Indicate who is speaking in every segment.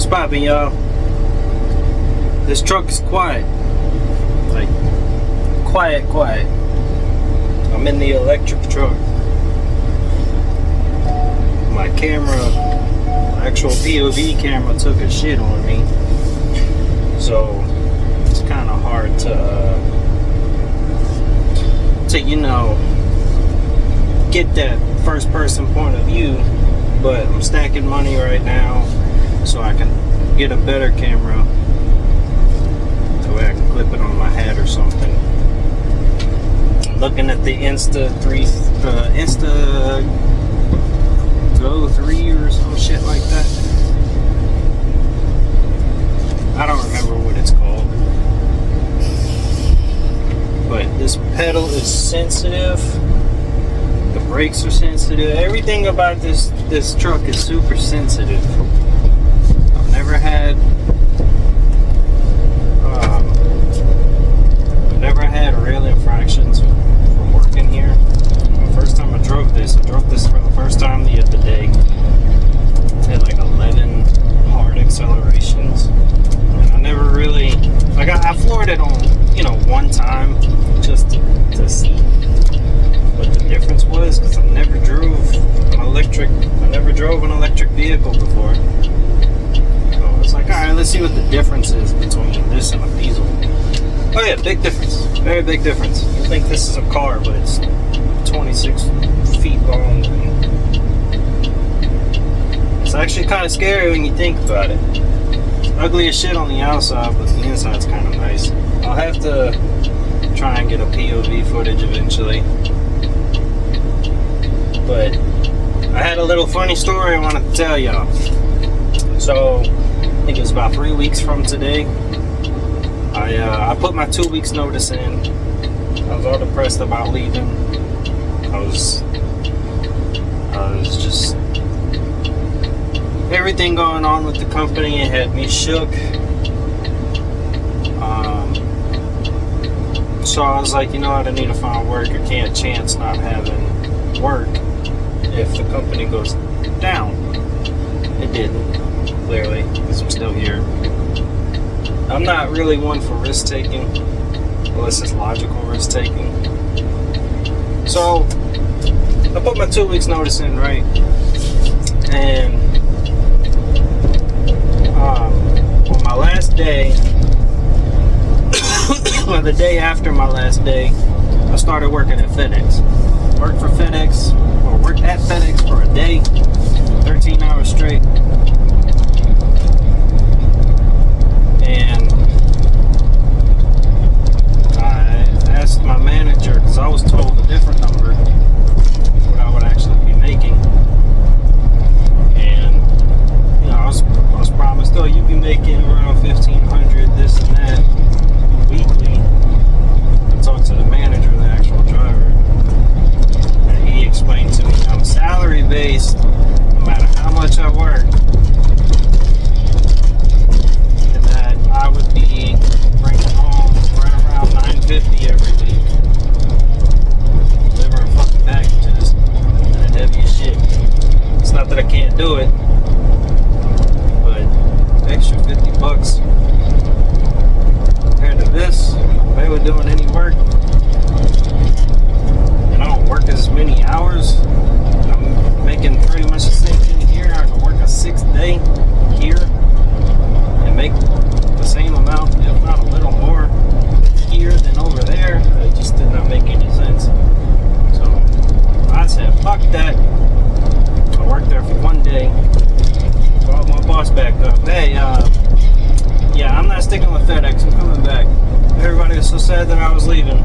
Speaker 1: poppin', y'all? This truck is quiet. Like, quiet. I'm in the electric truck. My camera, my actual POV camera took a shit on me. So, it's kind of hard to you know, get that first person point of view. But I'm stacking money right now so I can get a better camera. That way I can clip it on my head or something. I'm looking at the Insta Go 3 or some shit like that. I don't remember what it's called. But this pedal is sensitive. The brakes are sensitive. Everything about this truck is super sensitive. I've never had rail infractions from working here. The first time I drove this for the first time the other day. I had like 11 hard accelerations. And I never really, like I floored it on, you know, one time just to see what the difference was, because I never drove an electric vehicle before. So it's like, alright, let's see what the difference is between this and a diesel. Oh yeah, big difference. Very big difference. You think this is a car, but it's 26 feet long. It's actually kind of scary when you think about it. Ugly as shit on the outside, but the inside's kind of nice. I'll have to try and get a POV footage eventually. But I had a little funny story I wanted to tell y'all. So, I think it was about 3 weeks from today. I put my 2 weeks notice in. I was all depressed about leaving. I was just, everything going on with the company, it had me shook. So I was like, you know what, I need to find work. I can't chance not having work if the company goes down. It didn't, clearly, because I'm still here. I'm not really one for risk taking, unless it's logical risk taking. So I put my 2 weeks notice in, right? And on my last day, well, the day after my last day, I started working at FedEx. Worked at FedEx for a day, 13 hours straight. And I asked my manager, because I was told a different number, what I would actually be making. And you know, I was promised, oh, you'd be making around $1,500, this and that, weekly. I talked to the manager, the actual driver, and he explained to me, I'm salary based, no matter how much I work, and that I would be bringing home right around $950 every week, delivering fucking packages, and heavy as shit. It's not that I can't do it, but extra $50 compared to this, if they were doing any work, and I don't work as many hours, I'm making pretty much the same thing here. I can work a 6th day here and make the same amount, if not a little more, here than over there. It just did not make any sense. So I said, fuck that. I worked there for 1 day. Called my boss back up. Hey, yeah, I'm not sticking with FedEx. I'm coming back. Everybody was so sad that I was leaving.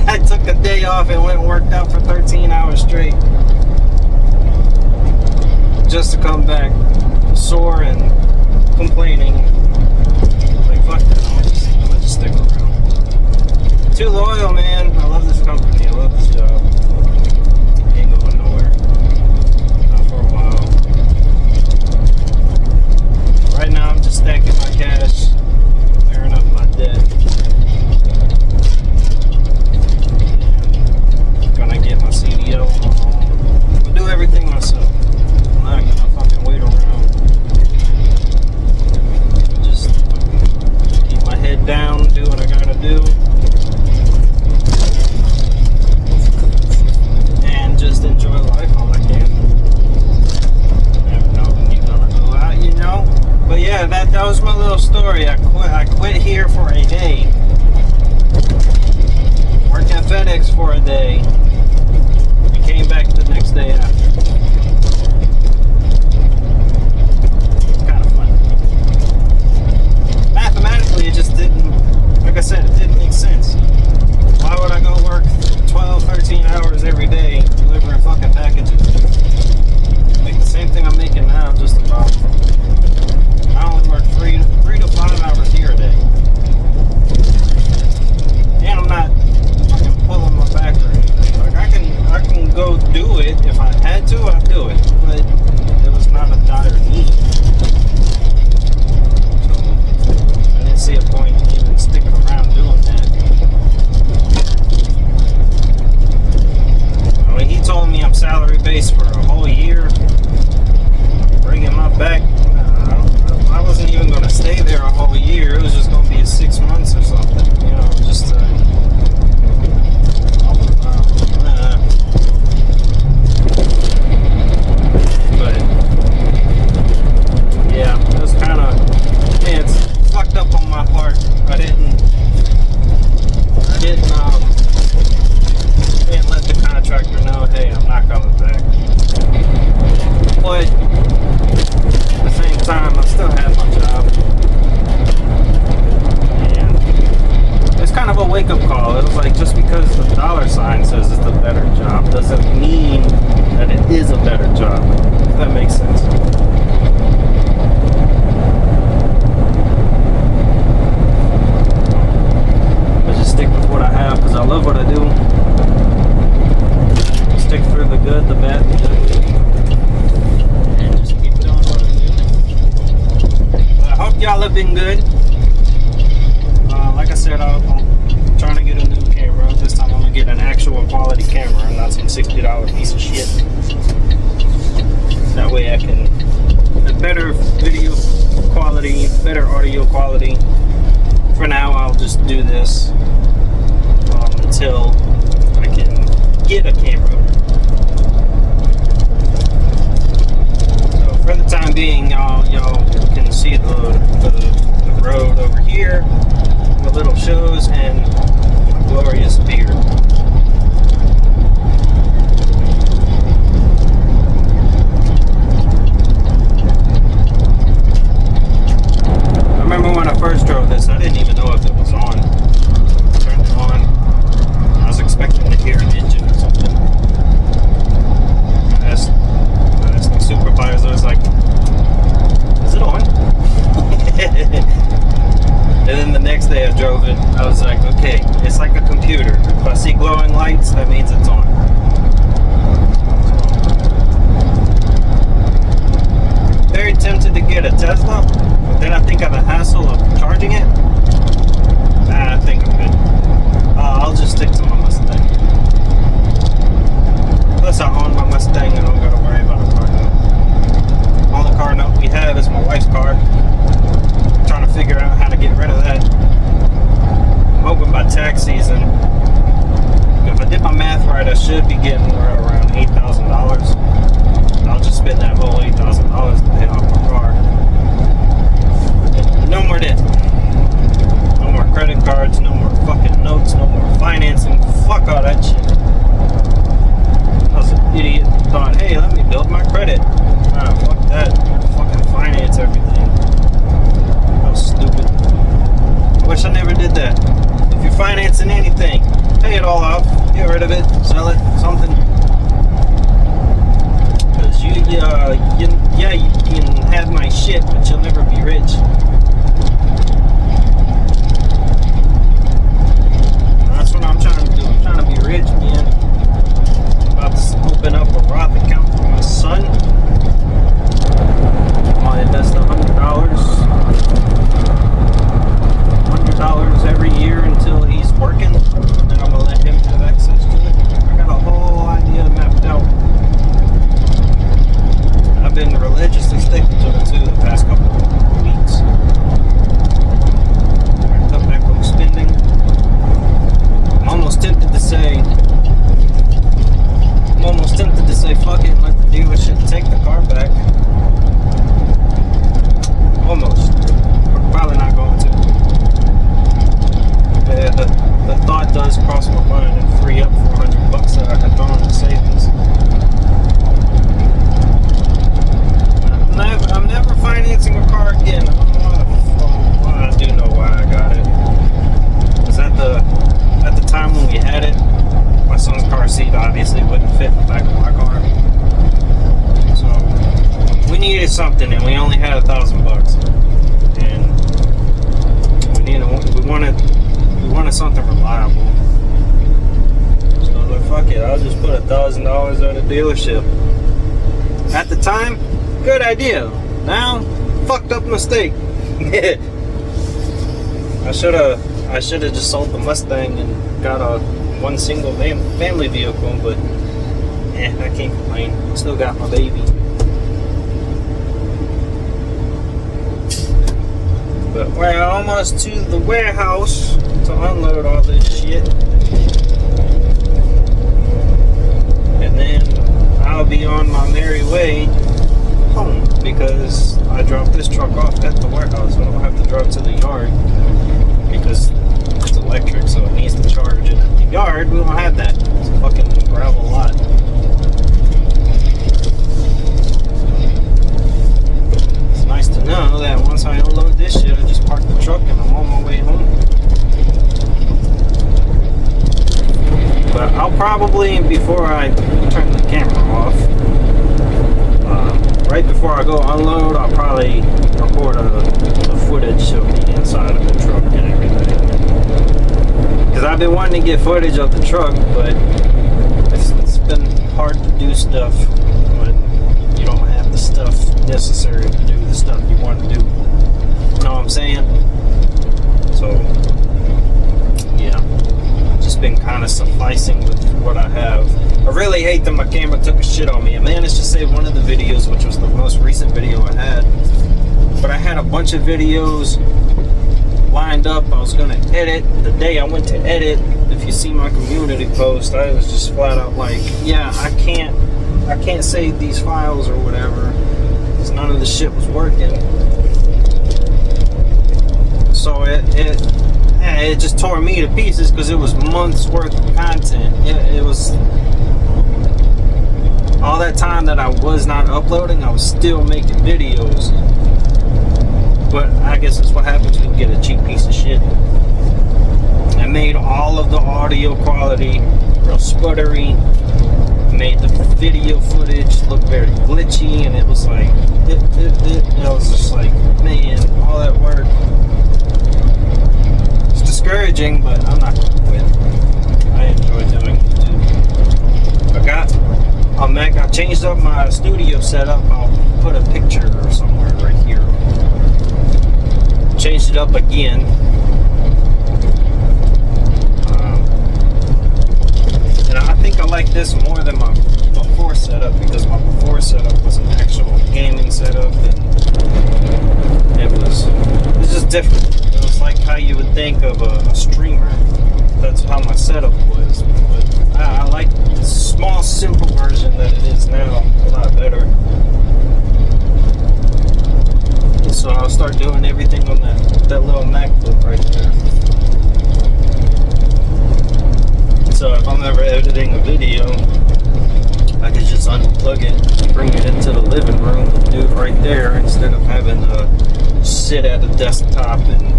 Speaker 1: I took a day off and went and worked out for 13 hours straight. Just to come back sore and complaining. Like, fuck that. I'm gonna just stick around. Too loyal, man. I love this company. I love this job. Ain't going nowhere. Not for a while. Right now, I'm just stacking my cash, clearing up my debt. And gonna get my CDL on my own. I'll do everything myself. I'm not gonna fucking wait around little story. I quit here for a day. Worked at FedEx for a day. And came back the next day after. It's kind of funny. Mathematically, it just didn't, like I said, it didn't make sense. Why would I go work 12, 13 hours every day delivering fucking packages? Make the same thing I'm making now, just about. I only work 3 to 5 hours here a day. And I'm not fucking pulling my back or anything. Like I can go do it if I had to, I'd do it. But it was not a dire need. So I didn't see a point in even sticking around doing that. I mean, he told me I'm salary based for a whole year. Bringing my back. I wasn't even going to stay there a whole year. It was just going to be 6 months or something. You know, just but yeah, it was kind of, man, it's fucked up on my part. I didn't let the contractor know, hey, I'm not coming back. But at the same time, I still had my job. And it's kind of a wake-up call. It was like, just because the dollar sign says it's a better job doesn't mean that it is a better job. If that makes sense. I just stick with what I have because I love what I do. Stick through the good, the bad, the ugly. And just keep doing what I do. But I hope y'all have been good. Like I said, I'm trying to get a new camera. This time I'm going to get an actual quality camera and not some $60 piece of shit. That way I can have better video quality, better audio quality. For now, I'll just do this until I can get a camera. So for the time being, y'all can see the road over here, the little shows, and my glorious beard. I remember when I first drove this, I didn't even know if it was on. I turned it on. I was expecting to hear an engine or something. I asked my supervisor, I was like, is it on? And then the next day I drove it, I was like, okay, it's like a computer. If I see glowing lights, that means it's on. Very tempted to get a Tesla, but then I think of the hassle of charging it. Nah, I think I'm good. I'll just stick to my Mustang. Plus I own my Mustang and I don't gotta worry about a car note. All the car note we have is my wife's car. I'm trying to figure out how to get rid of that. I'm hoping by tax season, if I did my math right, I should be getting around $8,000. I'll just spend that whole $8,000 to pay off my car. And no more debt. No more credit cards, no more fucking notes, no more financing. Fuck all that shit. I was an idiot who thought, hey, let me build my credit. Nah, fuck that. Fucking finance everything. That was stupid. I wish I never did that. If you're financing anything, pay it all off. Get rid of it. Sell it. Something. Because you can have my shit, but you'll never be rich. That's what I'm trying to do. I'm trying to be rich, man. I'm about to open up a Roth account for my son. I'll invest $100 every year until he's working. Then I'm gonna let him have access to it. I got a whole idea mapped out. I've been religiously sticking to it too the past couple we only had $1,000, and we wanted something reliable. So I was like, fuck it, I'll just put $1,000 at a dealership. At the time, good idea. Now, fucked up mistake. I should have just sold the Mustang and got one single family vehicle, but I can't complain. Still got my baby. But we're almost to the warehouse to unload all this shit. And then I'll be on my merry way home, because I dropped this truck off at the warehouse. I don't have to drive to the yard because it's electric, so it needs to charge. And at the yard, we don't have that. It's a fucking gravel lot. It's nice to know that once I unload this shit, I just park the truck and I'm on my way home. But I'll probably, before I turn the camera off, right before I go unload, I'll probably record the footage of the inside of the truck and everything. Because I've been wanting to get footage of the truck, but it's been hard to do stuff when you don't have the stuff necessary to do the stuff you want to do. You know what I'm saying? So, yeah. Just been kind of sufficing with what I have. I really hate that my camera took a shit on me. I managed to save one of the videos, which was the most recent video I had. But I had a bunch of videos lined up I was gonna edit. The day I went to edit, if you see my community post, I was just flat out like, yeah, I can't save these files or whatever, because none of the shit was working. So it just tore me to pieces, because it was months worth of content. It was all that time that I was not uploading, I was still making videos. But I guess that's what happens when you get a cheap piece of shit. I made all of the audio quality real sputtery, made the video footage look very glitchy, and it was like, it was just like, man, all that work. It's discouraging, but I'm not gonna quit. I enjoy doing it too. I changed up my studio setup. I'll put a picture or somewhere right here. Changed it up again. And I think I like this more than my before setup, because my before setup was an actual gaming setup, and it's just different. It was like how you would think of a streamer. That's how my setup was. But I like the small, simple version that it is now a lot better. So I'll start doing everything on that little MacBook right there. So if I'm ever editing a video, I could just unplug it, bring it into the living room, and do it right there, instead of having to sit at a desktop. And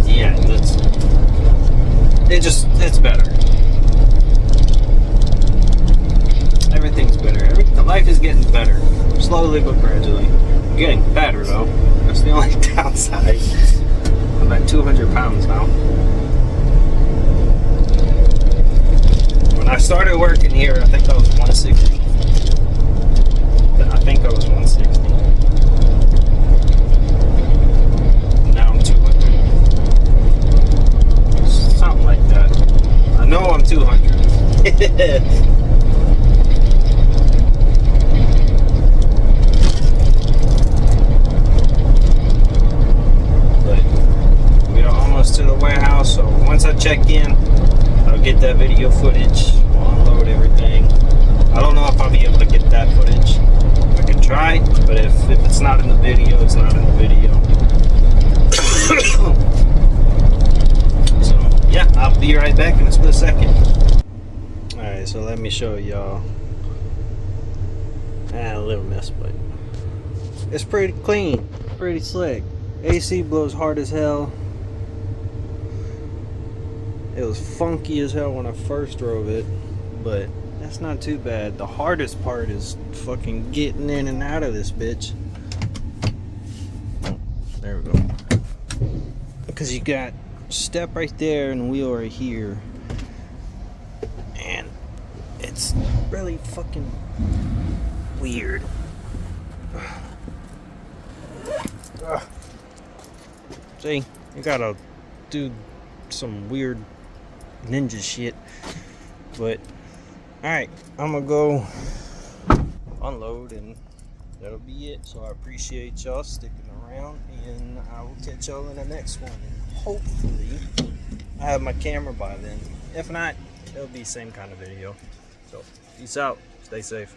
Speaker 1: yeah, it's better. Everything's better. Life is getting better, slowly but gradually. I'm getting fatter though. That's the only downside. I'm at 200 pounds now. When I started working here, I think I was 160. I think I was 160. Now I'm 200. Something like that. I know I'm 200. To the warehouse, so once I check in, I'll get that video footage, we'll unload everything. I don't know if I'll be able to get that footage. I can try, but if it's not in the video, it's not in the video. So yeah, I'll be right back in a split second. Alright, so let me show y'all. A little mess, but it's pretty clean, pretty slick. AC blows hard as hell. It was funky as hell when I first drove it, but That's not too bad. The hardest part is fucking getting in and out of this bitch. Oh, there we go. Because you got step right there and wheel right here. And it's really fucking weird. See, you gotta do some weird ninja shit. But alright, I'm gonna go unload and that'll be it. So I appreciate y'all sticking around, and I will catch y'all in the next one. And hopefully I have my camera by then. If not, it'll be the same kind of video. So peace out, stay safe.